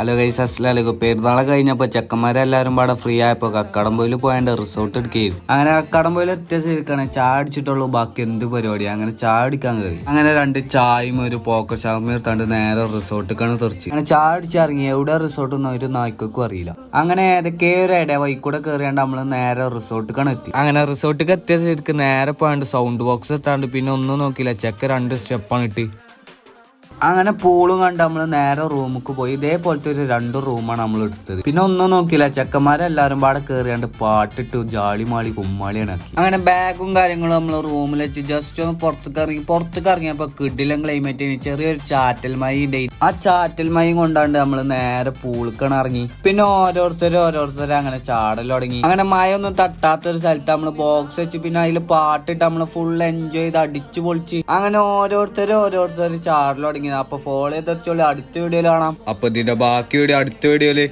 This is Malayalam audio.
ഹലോ ഗൈസ്, അസ്സലാമു പെരുന്നാളെ കഴിഞ്ഞപ്പോ ചെക്കന്മാരെല്ലാരും പാടെ ഫ്രീ ആയപ്പോ കക്കാടംപൊയിൽ പോയാണ്ട് റിസോർട്ട് എടുക്കുകയായിരുന്നു. അങ്ങനെ കക്കാടംപൊയിൽ എത്തിയ ശരിക്കാണ് ചായ അടിച്ചിട്ടുള്ളൂ, ബാക്കി എന്ത് പരിപാടി. അങ്ങനെ ചായ അടിക്കാൻ കയറി. അങ്ങനെ 2 ചായയും ഒരു പോക്കർ ഷവർമയും എടുത്താണ്ട് നേരെ റിസോർട്ടിക്കാണ് തെറിച്ച്. അങ്ങനെ ചായ അടിച്ചിറങ്ങി. എവിടെ റിസോർട്ട് ഒന്നും ഒരു നായ്ക്കും അറിയില്ല. അങ്ങനെ ഏതൊക്കെ ഒരു ഇട വൈക്കൂടെ കയറിയാണ്ട് നമ്മള് നേരെ റിസോർട്ടിക്കാണ് എത്തി. അങ്ങനെ റിസോർട്ടിക്ക് എത്തിയ ശരിക്ക് നേരെ പോയാണ്ട് സൗണ്ട് ബോക്സ് ഇട്ടാണ്ട് പിന്നെ ഒന്നും നോക്കിയില്ല, ചെക്ക് 2 സ്റ്റെപ്പാണ് ഇട്ട്. അങ്ങനെ പൂളും കണ്ട് നമ്മള് നേരെ റൂമിക്ക് പോയി. ഇതേപോലത്തെ ഒരു 2 റൂമാണ് നമ്മൾ എടുത്തത്. പിന്നെ ഒന്നും നോക്കിയില്ല, ചെക്കന്മാരെല്ലാരും പാടെ കേറിയാണ്ട് പാട്ടിട്ട് ജാളിമാളി കുമ്മാളിയാണ് ആക്കി. അങ്ങനെ ബാഗും കാര്യങ്ങളും നമ്മൾ റൂമിൽ വെച്ച് ജസ്റ്റ് ഒന്ന് പുറത്തേക്ക് ഇറങ്ങിയപ്പോ കിടിലം ക്ലൈമറ്റ്, ചെറിയൊരു ചാറ്റൽ മഴ ഉണ്ടായി. ആ ചാറ്റൽ മഴയും കൊണ്ടാണ്ട് നമ്മള് നേരെ പൂളിക്കാണ് ഇറങ്ങി. പിന്നെ ഓരോരുത്തരും അങ്ങനെ ചാടൽ തുടങ്ങി. അങ്ങനെ മഴ ഒന്നും തട്ടാത്തൊരു സ്ഥലത്ത് നമ്മള് ബോക്സ് വെച്ച് പിന്നെ അതിൽ പാട്ടിട്ട് നമ്മള് ഫുൾ എൻജോയ് ചെയ്ത് അടിച്ചു പൊളിച്ച് അങ്ങനെ ഓരോരുത്തരും ചാടൽ തുടങ്ങി. അപ്പൊ ഫോളോ ചെയ്ത് അടുത്ത വീഡിയോയിൽ കാണാം. അപ്പൊ ഇതിന്റെ ബാക്കി വീഡിയോ അടുത്ത വീഡിയോയില്.